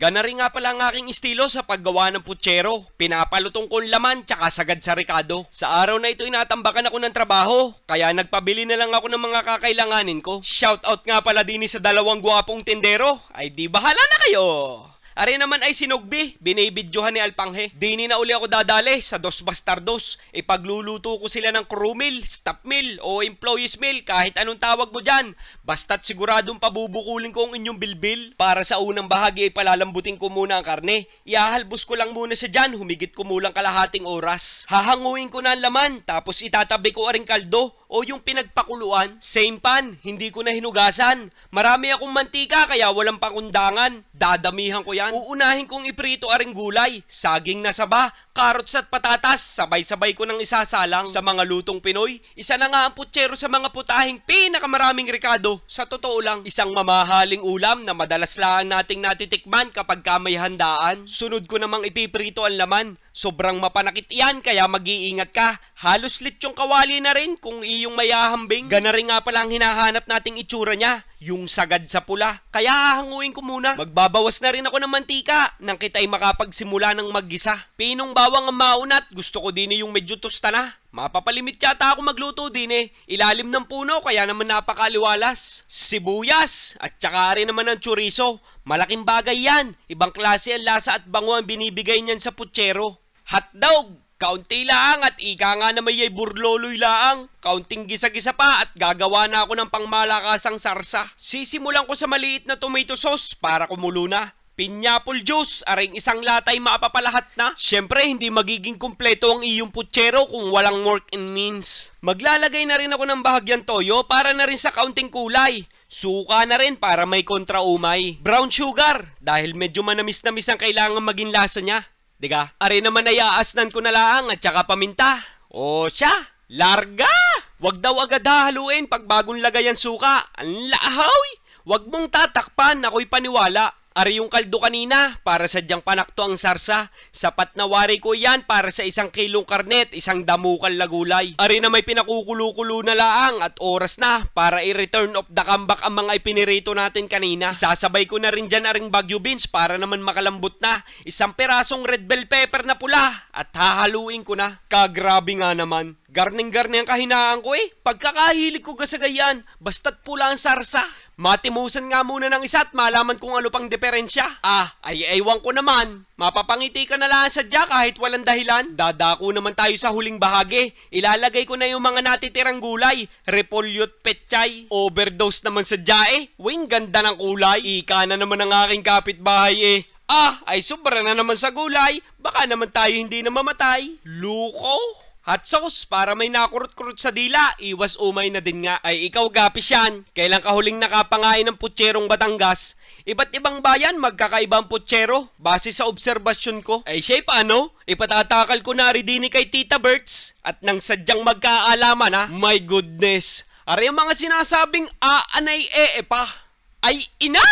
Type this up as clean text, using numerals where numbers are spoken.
Gana rin nga pala ang aking estilo sa paggawa ng putsero. Pinapalutong ko ang laman tsaka sagad sa rekado. Sa araw na ito inatambakan ako ng trabaho, kaya nagpabili na lang ako ng mga kakailanganin ko. Shoutout nga pala din sa dalawang gwapong tindero. Ay di bahala na kayo! Are naman ay sinugbi, binibidyohan ni Alpanghe. Dini na uli ako dadali sa Dos Bastardos. Ipagluluto ko sila ng crew meal, staff meal o employees meal, kahit anong tawag mo dyan. Basta't siguradong pabubukulin ko ang inyong bilbil. Para sa unang bahagi ay palalambutin ko muna ang karne. Iahalbos ko lang muna siya dyan, humigit kumulang kalahating oras. Hahanguin ko na ang laman, tapos itatabi ko aring kaldo o yung pinagpakuluan. Same pan, hindi ko na hinugasan. Marami akong mantika kaya walang pakundangan. Dadamihan ko yan. Uunahin kong iprito aring gulay, saging na saba, carrots at patatas, sabay-sabay ko nang isasalang. Sa mga lutong Pinoy, isa na nga ang putsero sa mga putahing pinakamaraming rekado. Sa totoo lang, isang mamahaling ulam na madalas lang nating natitikman kapag may handaan. Sunod ko namang ipiprito ang laman. Sobrang mapanakit yan kaya mag-iingat ka. Halos litsyong kawali na rin kung iyong mayahambing. Gana rin nga pala ang hinahanap nating itsura niya, yung sagad sa pula. Kaya hahanguin ko muna. Magbabawas na rin ako ng mantika nang kita'y makapagsimula ng maggisa. Pinong bawang ang maunat, gusto ko din yung medyo tosta na. Mapapalimit yata ako magluto din Ilalim ng puno kaya naman napakaliwalas. Sibuyas at tsaka rin naman ang chorizo. Malaking bagay yan. Ibang klase ang lasa at bango ang binibigay niyan sa putsero. Hotdog, kaunti laang at ika nga na may burloloy laang. Kaunting gisa-gisa pa at gagawa na ako ng pangmalakasang sarsa. Sisimulan ko sa maliit na tomato sauce para kumulo na. Pineapple juice, aring isang latay maapapalahat na. Siyempre, hindi magiging kumpleto ang iyong putsero kung walang pork and mince. Maglalagay na rin ako ng bahagyang toyo para na rin sa kaunting kulay. Suka na rin para may kontraumay. Brown sugar, dahil medyo manamis-namis ang kailangan maging lasa niya. Diga? Are naman ay aasnan ko na lang at saka paminta. O siya, larga! Wag daw agad hahaluin pag bagong lagay ang suka. Ang lahaw! Wag mong tatakpan, ako'y paniwala. Ari yung kaldo kanina, para sadyang panakto ang sarsa. Sapat na wari ko yan para sa 1 kilong karnet, 1 damukal na gulay. Ari na may pinakukulo-kulo na laang at oras na para i-return of the comeback ang mga ipinirito natin kanina. Sasabay ko na rin dyan aring Baguio beans para naman makalambot na. 1 pirasong red bell pepper na pula at hahaluin ko na. Kagrabe nga naman. Garning-garning ang kahinaan ko Pagkakahilig ko gasagayan, basta't pula ang sarsa. Matimusan nga muna ng isa at malaman kung ano pang diferensya. Ay ewan ko naman. Mapapangiti ka na lang sadya kahit walang dahilan. Dadako naman tayo sa huling bahagi. Ilalagay ko na yung mga natitirang gulay. Repolyo at petchay. Overdose naman sadya Wing, ganda ng kulay. Ika na naman ang aking kapitbahay ay sobra na naman sa gulay. Baka naman tayo hindi na mamatay. Luko. Hot sauce para may nakurot-kurot sa dila, iwas umay na din nga. Ay ikaw gapis yan, kailan ka huling nakapangain ng putserong Batangas? Iba't ibang bayan magkakaibang putsero, base sa obserbasyon ko. Ay siya paano? Ipatatakal ko na rin kay Tita Berts at nang sadyang magkaalaman My goodness, ari ang mga sinasabing aanay pa. Ay ina!